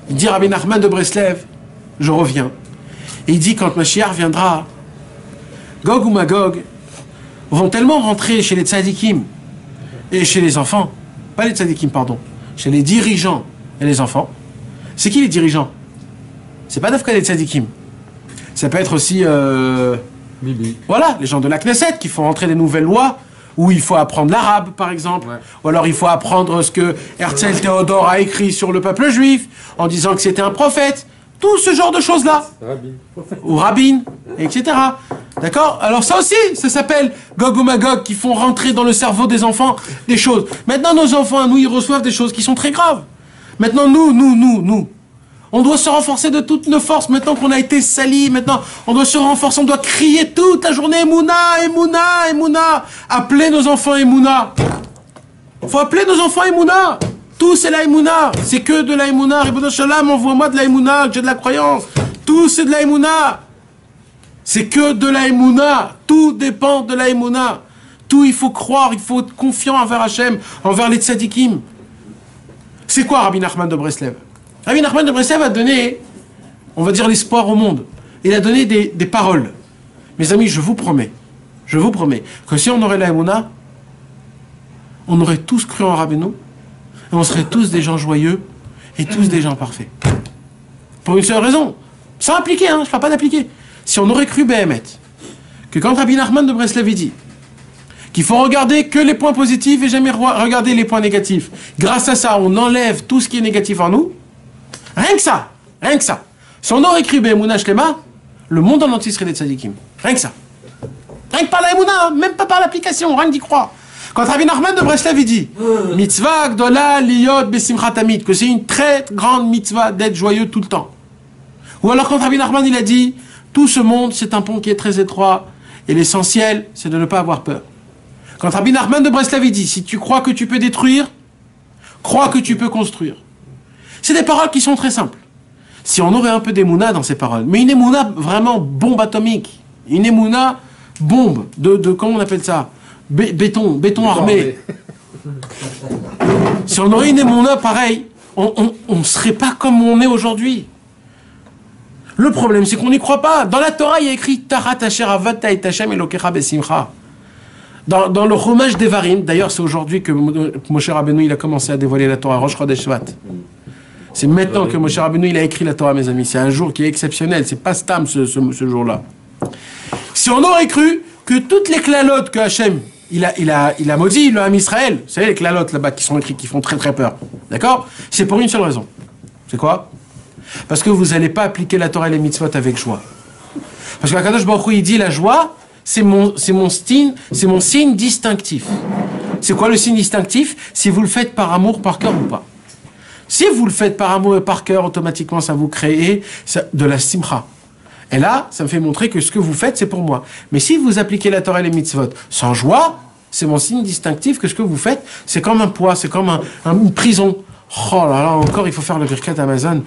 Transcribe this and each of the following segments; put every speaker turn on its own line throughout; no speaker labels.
Il dit Rabbi Nachman de Breslev, je reviens. Et il dit quand Mashiach viendra, Gog ou Magog vont tellement rentrer chez les tzadikim et chez les enfants, pas les tzadikim, pardon, chez les dirigeants et les enfants. C'est qui les dirigeants? C'est pas d'Afka les tzadikim. Ça peut être aussi, voilà, les gens de la Knesset qui font rentrer des nouvelles lois où il faut apprendre l'arabe, par exemple. Ouais. Ou alors il faut apprendre ce que Herzl Théodore a écrit sur le peuple juif en disant que c'était un prophète. Tout ce genre de choses-là. Ou rabbin, etc. D'accord? Alors ça aussi, ça s'appelle Gog ou Magog qui font rentrer dans le cerveau des enfants des choses. Maintenant, nos enfants, nous, ils reçoivent des choses qui sont très graves. Maintenant, nous, on doit se renforcer de toutes nos forces. Maintenant qu'on a été salis, maintenant, on doit se renforcer, on doit crier toute la journée Emouna, Emouna, Emouna. Appeler nos enfants Emouna. Il faut appeler nos enfants Emouna. Tout c'est la Emouna. C'est que de la Emouna. Ribono Shalom, envoie-moi de la Emouna, que j'ai de la croyance. Tout c'est de la Emouna. C'est que de la Emouna. Tout dépend de la Emouna. Tout, il faut croire, il faut être confiant envers Hachem, envers les tzadikim. C'est quoi Rabbi Nachman de Breslev? Rabbi Nachman de Breslev a donné, on va dire, l'espoir au monde. Il a donné des paroles. Mes amis, je vous promets que si on aurait la Emouna, on aurait tous cru en Rabbeinu, et on serait tous des gens joyeux, et tous des gens parfaits. Pour une seule raison. Sans appliquer, hein, je ne parle pas d'appliquer. Si on aurait cru Béhémet, que quand Rabbi Nachman de Breslev dit qu'il faut regarder que les points positifs et jamais regarder les points négatifs, grâce à ça, on enlève tout ce qui est négatif en nous, rien que ça. Si on aurait cru Béhémouna Shlema, le monde en entier serait des tzadikim. Rien que ça. Rien que par la Emouna, hein, même pas par l'application, rien que d'y croire. Quand Rabbi Nachman de Breslev il dit mitzvah gdola liyot besimcha tamid, que c'est une très grande mitzvah d'être joyeux tout le temps. Ou alors quand Rabbi Nachman il a dit tout ce monde c'est un pont qui est très étroit et l'essentiel c'est de ne pas avoir peur. Quand Rabbi Nachman de Breslev il dit si tu crois que tu peux détruire, crois que tu peux construire. C'est des paroles qui sont très simples. Si on aurait un peu d'émouna dans ces paroles, mais une émouna vraiment bombe atomique, une émouna bombe de comment on appelle ça? Béton armé. Si on aurait une émouna pareil, on ne serait pas comme on est aujourd'hui. Le problème, c'est qu'on n'y croit pas. Dans la Torah, il y a écrit Tarat asher avata et Hashem elokecha besimcha. Dans le Chumash Devarim, d'ailleurs, c'est aujourd'hui que Moshe Rabbeinu il a commencé à dévoiler la Torah, Rosh Chodesh Shvat. C'est maintenant que Moshe Rabbeinu il a écrit la Torah, mes amis. C'est un jour qui est exceptionnel. C'est pas stam ce jour-là. Si on aurait cru que toutes les klalotes que Hachem il a maudit le Ham Israël, vous savez les klalotes là-bas qui sont écrites, qui font très très peur, d'accord? C'est pour une seule raison. C'est quoi? Parce que vous n'allez pas appliquer la Torah et les mitzvot avec joie. Parce que Kadosh Baruch Hu il dit la joie, c'est mon signe distinctif. C'est quoi le signe distinctif? Si vous le faites par amour, par cœur ou pas. Si vous le faites par amour et par cœur, automatiquement ça vous crée de la simcha. Et là, ça me fait montrer que ce que vous faites, c'est pour moi. Mais si vous appliquez la Torah et les mitzvot sans joie, c'est mon signe distinctif que ce que vous faites, c'est comme un poids, c'est comme une prison. Oh là là, encore, il faut faire le Birkat Amazon.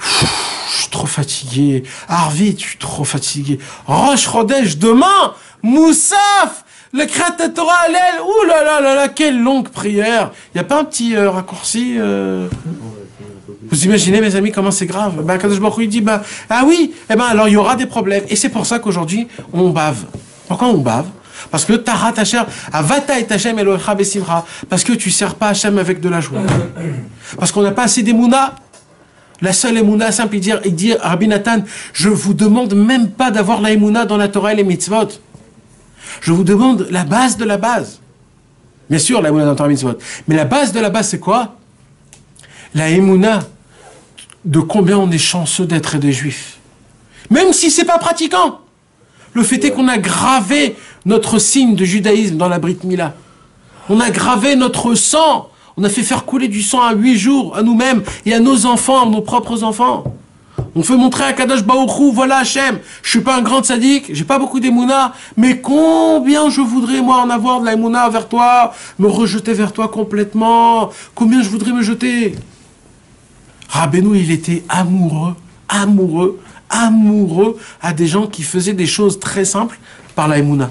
Je suis trop fatigué. Arvit, je suis trop fatigué. Rosh Chodesh, demain, Moussaf, le Kriyat Torah Hallel. Ouh là là, quelle longue prière. Il n'y a pas un petit raccourci Vous imaginez, mes amis, comment c'est grave? Kadosh Baruch Hu, il dit, ah oui, alors il y aura des problèmes. Et c'est pour ça qu'aujourd'hui, on bave. Pourquoi on bave? Parce que Tarat Hashem, Avata et Hashem Elohecha besimcha. Parce que tu ne sers pas Hashem avec de la joie. Parce qu'on n'a pas assez d'émouna. La seule émouna simple, il dit à Rabbi Nathan, je vous demande même pas d'avoir la émouna dans la Torah et les mitzvot. Je vous demande la base de la base. Bien sûr, la émouna dans la Torah et les mitzvot. Mais la base de la base, c'est quoi? La émouna de combien on est chanceux d'être des juifs. Même si c'est pas pratiquant. Le fait est qu'on a gravé notre signe de judaïsme dans la Brit Mila. On a gravé notre sang. On a fait faire couler du sang à 8 jours, à nous-mêmes et à nos enfants, à nos propres enfants. On fait montrer à Kadosh Baruch Hu, voilà Hachem, je suis pas un grand tzaddik, j'ai pas beaucoup d'émouna, mais combien je voudrais moi en avoir de la émouna vers toi, me rejeter vers toi complètement, combien je voudrais me jeter. Rabbeinu, il était amoureux à des gens qui faisaient des choses très simples par la émouna.